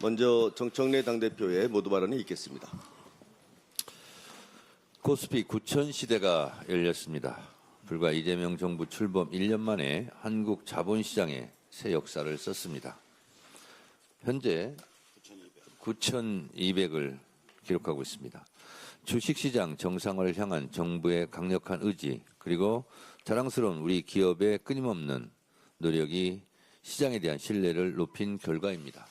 먼저 정청래 당대표의 모두 발언이 있겠습니다. 코스피 9천 시대가 열렸습니다. 불과 이재명 정부 출범 1년 만에 한국 자본시장에 새 역사를 썼습니다. 현재 9,200을 기록하고 있습니다. 주식시장 정상화를 향한 정부의 강력한 의지 그리고 자랑스러운 우리 기업의 끊임없는 노력이 시장에 대한 신뢰를 높인 결과입니다.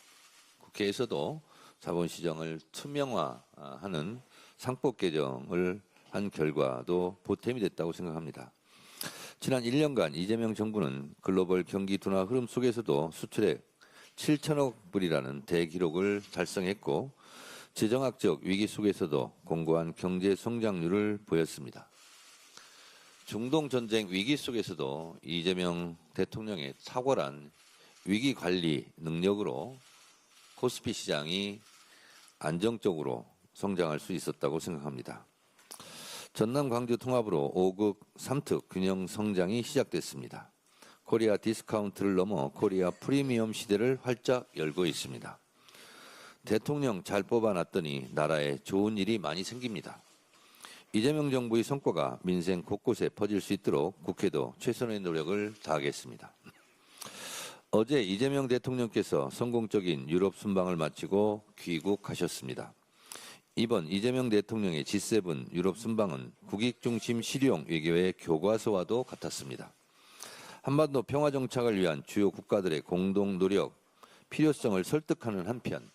국회에서도 자본시장을 투명화하는 상법 개정을 한 결과도 보탬이 됐다고 생각합니다. 지난 1년간 이재명 정부는 글로벌 경기 둔화 흐름 속에서도 수출액 7천억 불이라는 대기록을 달성했고 재정학적 위기 속에서도 공고한 경제 성장률을 보였습니다. 중동 전쟁 위기 속에서도 이재명 대통령의 탁월한 위기 관리 능력으로 코스피 시장이 안정적으로 성장할 수 있었다고 생각합니다. 전남 광주 통합으로 5급 3특 균형 성장이 시작됐습니다. 코리아 디스카운트를 넘어 코리아 프리미엄 시대를 활짝 열고 있습니다. 대통령 잘 뽑아놨더니 나라에 좋은 일이 많이 생깁니다. 이재명 정부의 성과가 민생 곳곳에 퍼질 수 있도록 국회도 최선의 노력을 다하겠습니다. 어제 이재명 대통령께서 성공적인 유럽 순방을 마치고 귀국하셨습니다. 이번 이재명 대통령의 G7 유럽 순방은 국익 중심 실용 외교의 교과서와도 같았습니다. 한반도 평화 정착을 위한 주요 국가들의 공동 노력, 필요성을 설득하는 한편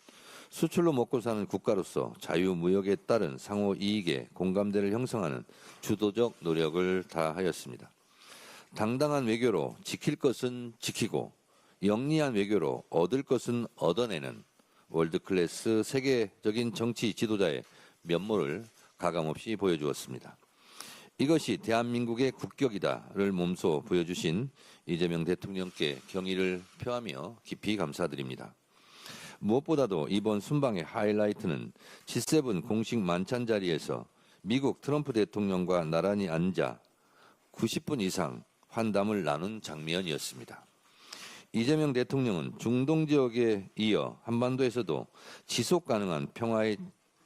수출로 먹고 사는 국가로서 자유무역에 따른 상호 이익에 공감대를 형성하는 주도적 노력을 다하였습니다. 당당한 외교로 지킬 것은 지키고 영리한 외교로 얻을 것은 얻어내는 월드클래스 세계적인 정치 지도자의 면모를 가감없이 보여주었습니다. 이것이 대한민국의 국격이다를 몸소 보여주신 이재명 대통령께 경의를 표하며 깊이 감사드립니다. 무엇보다도 이번 순방의 하이라이트는 G7 공식 만찬 자리에서 미국 트럼프 대통령과 나란히 앉아 90분 이상 환담을 나눈 장면이었습니다. 이재명 대통령은 중동 지역에 이어 한반도에서도 지속 가능한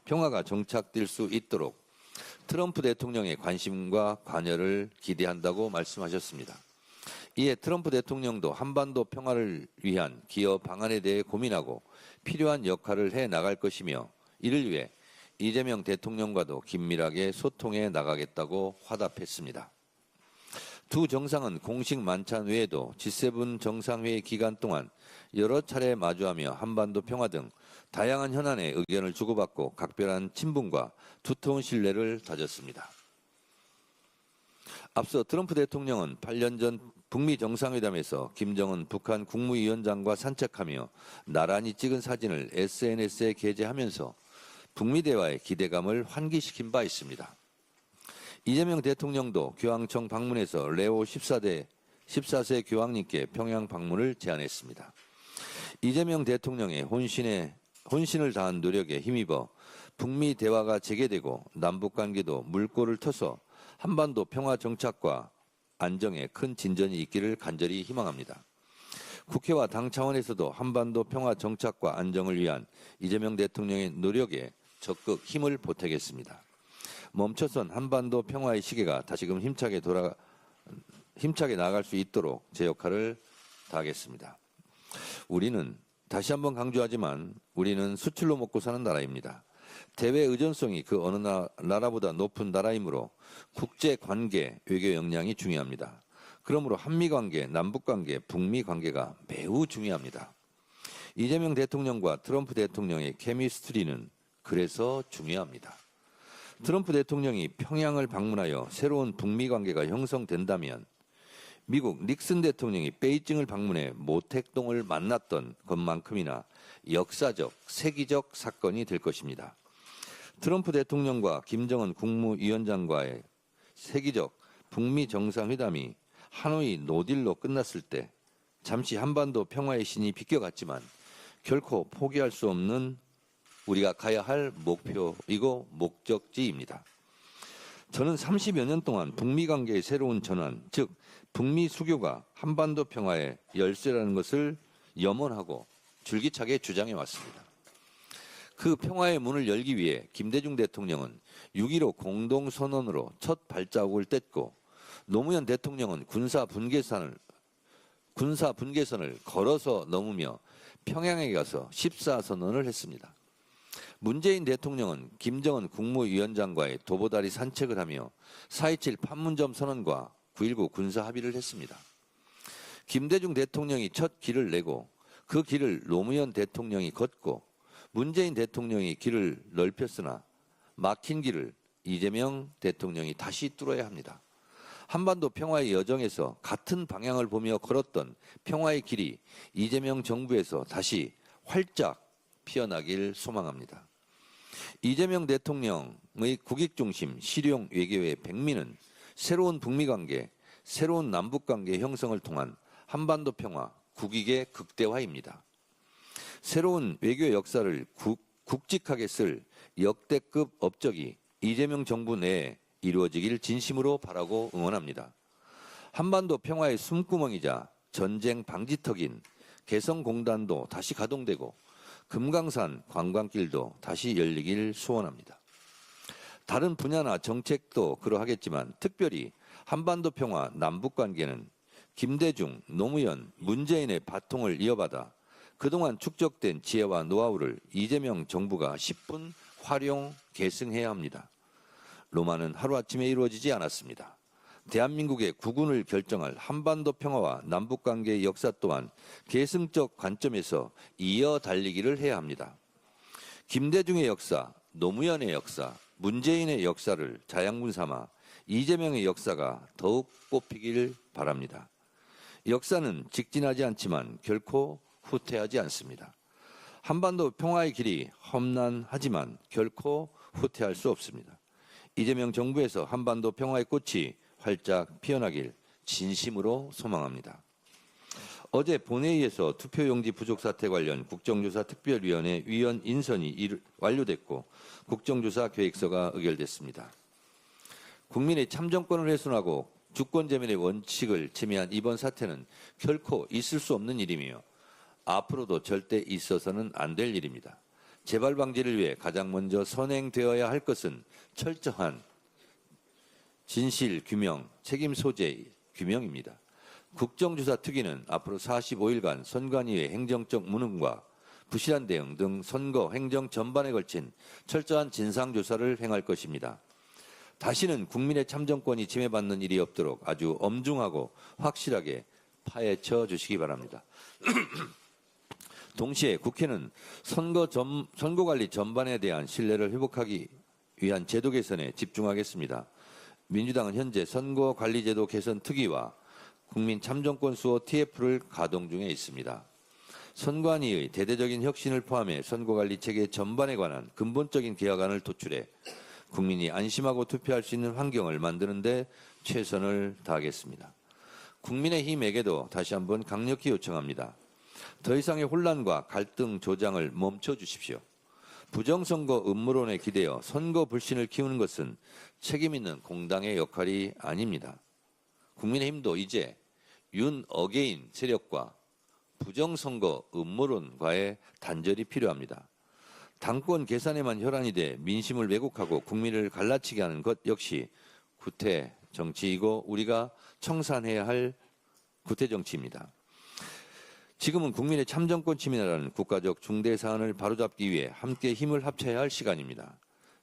평화가 정착될 수 있도록 트럼프 대통령의 관심과 관여를 기대한다고 말씀하셨습니다. 이에 트럼프 대통령도 한반도 평화를 위한 기여 방안에 대해 고민하고 필요한 역할을 해 나갈 것이며 이를 위해 이재명 대통령과도 긴밀하게 소통해 나가겠다고 화답했습니다. 두 정상은 공식 만찬 외에도 G7 정상회의 기간 동안 여러 차례 마주하며 한반도 평화 등 다양한 현안에 의견을 주고받고 각별한 친분과 두터운 신뢰를 다졌습니다. 앞서 트럼프 대통령은 8년 전 북미 정상회담에서 김정은 북한 국무위원장과 산책하며 나란히 찍은 사진을 SNS에 게재하면서 북미 대화의 기대감을 환기시킨 바 있습니다. 이재명 대통령도 교황청 방문해서 레오 14세 교황님께 평양 방문을 제안했습니다. 이재명 대통령의 혼신을 다한 노력에 힘입어 북미 대화가 재개되고 남북관계도 물꼬를 터서 한반도 평화 정착과 안정에 큰 진전이 있기를 간절히 희망합니다. 국회와 당 차원에서도 한반도 평화 정착과 안정을 위한 이재명 대통령의 노력에 적극 힘을 보태겠습니다. 멈춰선 한반도 평화의 시계가 다시금 힘차게 나아갈 수 있도록 제 역할을 다하겠습니다. 우리는 다시 한번 강조하지만 우리는 수출로 먹고 사는 나라입니다. 대외 의존성이 그 어느 나라보다 높은 나라이므로 국제관계, 외교 역량이 중요합니다. 그러므로 한미관계, 남북관계, 북미관계가 매우 중요합니다. 이재명 대통령과 트럼프 대통령의 케미스트리는 그래서 중요합니다. 트럼프 대통령이 평양을 방문하여 새로운 북미관계가 형성된다면 미국 닉슨 대통령이 베이징을 방문해 모택동을 만났던 것만큼이나 역사적, 세기적 사건이 될 것입니다. 트럼프 대통령과 김정은 국무위원장과의 세기적 북미 정상회담이 하노이 노딜로 끝났을 때 잠시 한반도 평화의 신이 비껴갔지만 결코 포기할 수 없는 우리가 가야 할 목표이고 목적지입니다. 저는 30여 년 동안 북미 관계의 새로운 전환, 즉 북미 수교가 한반도 평화의 열쇠라는 것을 염원하고 줄기차게 주장해 왔습니다. 그 평화의 문을 열기 위해 김대중 대통령은 6.15 공동선언으로 첫 발자국을 뗐고 노무현 대통령은 군사 분계선을 걸어서 넘으며 평양에 가서 14선언을 했습니다. 문재인 대통령은 김정은 국무위원장과의 도보다리 산책을 하며 4.27 판문점 선언과 9.19 군사 합의를 했습니다. 김대중 대통령이 첫 길을 내고 그 길을 노무현 대통령이 걷고 문재인 대통령이 길을 넓혔으나 막힌 길을 이재명 대통령이 다시 뚫어야 합니다. 한반도 평화의 여정에서 같은 방향을 보며 걸었던 평화의 길이 이재명 정부에서 다시 활짝 피어나길 소망합니다. 이재명 대통령의 국익중심 실용 외교의 백미는 새로운 북미관계, 새로운 남북관계 형성을 통한 한반도 평화, 국익의 극대화입니다. 새로운 외교 역사를 굵직하게 쓸 역대급 업적이 이재명 정부 내에 이루어지길 진심으로 바라고 응원합니다. 한반도 평화의 숨구멍이자 전쟁 방지턱인 개성공단도 다시 가동되고 금강산 관광길도 다시 열리길 소원합니다. 다른 분야나 정책도 그러하겠지만 특별히 한반도 평화 남북관계는 김대중, 노무현, 문재인의 바통을 이어받아 그동안 축적된 지혜와 노하우를 이재명 정부가 10분 활용 계승해야 합니다. 로마는 하루아침에 이루어지지 않았습니다. 대한민국의 국운을 결정할 한반도 평화와 남북관계의 역사 또한 계승적 관점에서 이어 달리기를 해야 합니다. 김대중의 역사, 노무현의 역사, 문재인의 역사를 자양분 삼아 이재명의 역사가 더욱 꽃피길 바랍니다. 역사는 직진하지 않지만 결코 후퇴하지 않습니다. 한반도 평화의 길이 험난하지만 결코 후퇴할 수 없습니다. 이재명 정부에서 한반도 평화의 꽃이 활짝 피어나길 진심으로 소망합니다. 어제 본회의에서 투표용지 부족 사태 관련 국정조사 특별위원회 위원 인선이 완료됐고 국정조사 계획서가 의결됐습니다. 국민의 참정권을 훼손하고 주권재민의 원칙을 침해한 이번 사태는 결코 있을 수 없는 일이며 앞으로도 절대 있어서는 안 될 일입니다. 재발 방지를 위해 가장 먼저 선행되어야 할 것은 철저한 진실 규명, 책임 소재 규명입니다. 국정조사 특위는 앞으로 45일간 선관위의 행정적 무능과 부실한 대응 등 선거 행정 전반에 걸친 철저한 진상조사를 행할 것입니다. 다시는 국민의 참정권이 침해받는 일이 없도록 아주 엄중하고 확실하게 파헤쳐 주시기 바랍니다. 동시에 국회는 선거관리 전반에 대한 신뢰를 회복하기 위한 제도 개선에 집중하겠습니다. 민주당은 현재 선거관리제도 개선 특위와 국민참정권 수호 TF를 가동 중에 있습니다. 선관위의 대대적인 혁신을 포함해 선거관리 체계 전반에 관한 근본적인 개혁안을 도출해 국민이 안심하고 투표할 수 있는 환경을 만드는 데 최선을 다하겠습니다. 국민의힘에게도 다시 한번 강력히 요청합니다. 더 이상의 혼란과 갈등 조장을 멈춰 주십시오. 부정선거 음모론에 기대어 선거 불신을 키우는 것은 책임 있는 공당의 역할이 아닙니다. 국민의힘도 이제 윤 어게인 세력과 부정선거 음모론과의 단절이 필요합니다. 당권 계산에만 혈안이 돼 민심을 왜곡하고 국민을 갈라치게 하는 것 역시 구태 정치이고 우리가 청산해야 할 구태 정치입니다. 지금은 국민의 참정권 침해라는 국가적 중대 사안을 바로잡기 위해 함께 힘을 합쳐야 할 시간입니다.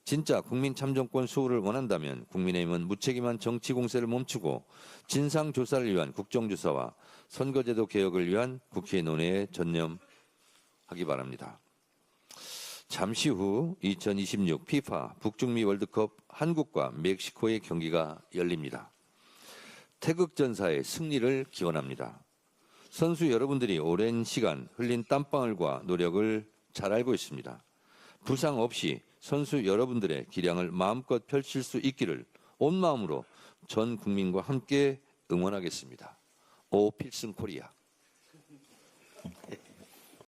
진짜 국민 참정권 수호를 원한다면 국민의힘은 무책임한 정치 공세를 멈추고 진상조사를 위한 국정조사와 선거제도 개혁을 위한 국회 논의에 전념하기 바랍니다. 잠시 후 2026 FIFA 북중미 월드컵 한국과 멕시코의 경기가 열립니다. 태극전사의 승리를 기원합니다. 선수 여러분들이 오랜 시간 흘린 땀방울과 노력을 잘 알고 있습니다. 부상 없이 선수 여러분들의 기량을 마음껏 펼칠 수 있기를 온 마음으로 전 국민과 함께 응원하겠습니다. 오 필승 코리아.